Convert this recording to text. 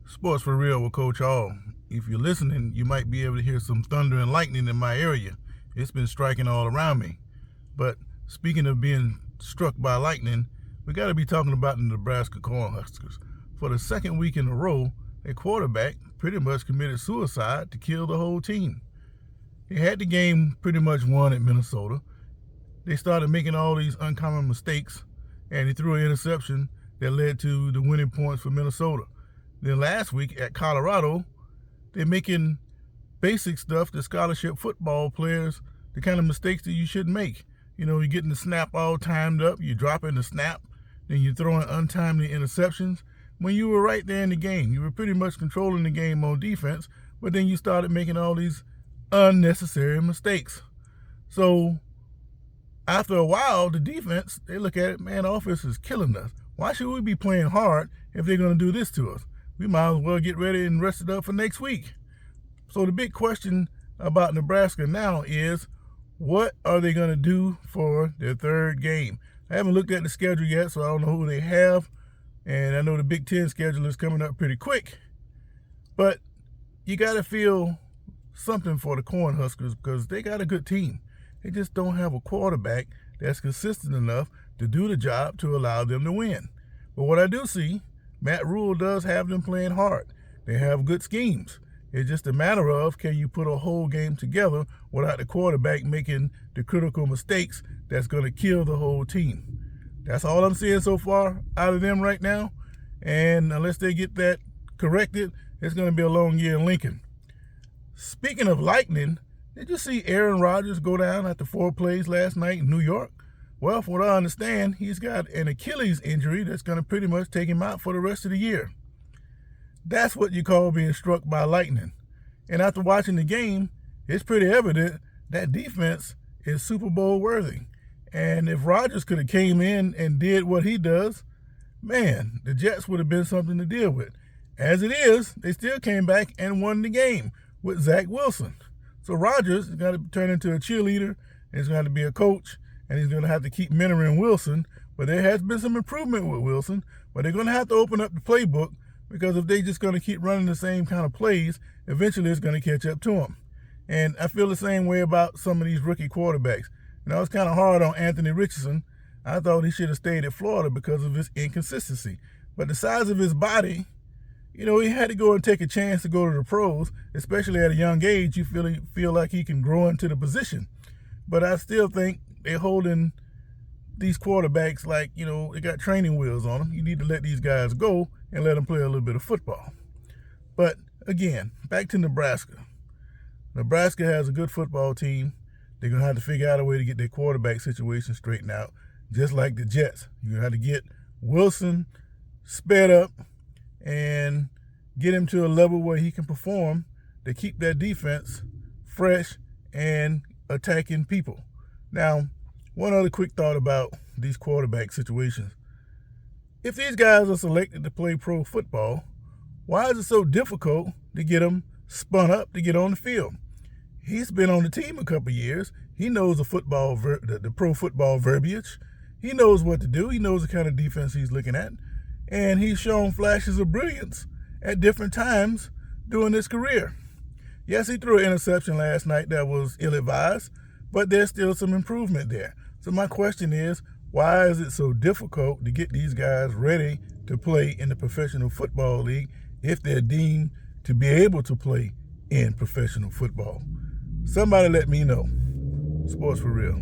Sports for Real with Coach Hall. If you're listening, you might be able to hear some thunder and lightning in my area. It's been striking all around me. But speaking of being struck by lightning, we got to be talking about the Nebraska Cornhuskers. For the second week in a row, their quarterback pretty much committed suicide to kill the whole team. They had the game pretty much won at Minnesota. They started making all these uncommon mistakes, and he threw an interception that led to the winning points for Minnesota. Then last week at Colorado, they're making basic stuff that scholarship football players, the kind of mistakes that you shouldn't make. You know, you're getting the snap all timed up, you're dropping the snap, then you're throwing untimely interceptions. When you were right there in the game, you were pretty much controlling the game on defense, but then you started making all these unnecessary mistakes. So after a while, the defense, they look at it, man, offense is killing us. Why should we be playing hard if they're going to do this to us? We might as well get ready and rest it up for next week. So the big question about Nebraska now is, what are they going to do for their third game? I haven't looked at the schedule yet, so I don't know who they have. And I know the Big Ten schedule is coming up pretty quick. But you got to feel something for the Cornhuskers because they got a good team. They just don't have a quarterback that's consistent enough to do the job to allow them to win. But what I do see, Matt Rule does have them playing hard. They have good schemes. It's just a matter of, can you put a whole game together without the quarterback making the critical mistakes that's going to kill the whole team? That's all I'm seeing so far out of them right now. And unless they get that corrected, it's going to be a long year in Lincoln. Speaking of lightning, did you see Aaron Rodgers go down after 4 plays last night in New York? Well, from what I understand, he's got an Achilles injury that's going to pretty much take him out for the rest of the year. That's what you call being struck by lightning. And after watching the game, it's pretty evident that defense is Super Bowl worthy. And if Rodgers could have came in and did what he does, man, the Jets would have been something to deal with. As it is, they still came back and won the game with Zach Wilson. So Rodgers is going to turn into a cheerleader, and he's going to be a coach, and he's going to have to keep mentoring Wilson. But there has been some improvement with Wilson, but they're going to have to open up the playbook because if they're just going to keep running the same kind of plays, eventually it's going to catch up to them. And I feel the same way about some of these rookie quarterbacks. You know, it's kind of hard on Anthony Richardson. I thought he should have stayed at Florida because of his inconsistency. But the size of his body, you know, he had to go and take a chance to go to the pros, especially at a young age. You feel like he can grow into the position. But I still think they're holding these quarterbacks like, you know, they got training wheels on them. You need to let these guys go and let them play a little bit of football. But again, back to Nebraska. Nebraska has a good football team. They're going to have to figure out a way to get their quarterback situation straightened out, just like the Jets. You're going to have to get Wilson sped up and get him to a level where he can perform to keep that defense fresh and attacking people. Now, one other quick thought about these quarterback situations. If these guys are selected to play pro football, why is it so difficult to get them spun up to get on the field? He's been on the team a couple years. He knows the pro football verbiage. He knows what to do. He knows the kind of defense he's looking at. And he's shown flashes of brilliance at different times during his career. Yes, he threw an interception last night that was ill-advised, but there's still some improvement there. So my question is, why is it so difficult to get these guys ready to play in the professional football league if they're deemed to be able to play in professional football? Somebody let me know. Sports for Real.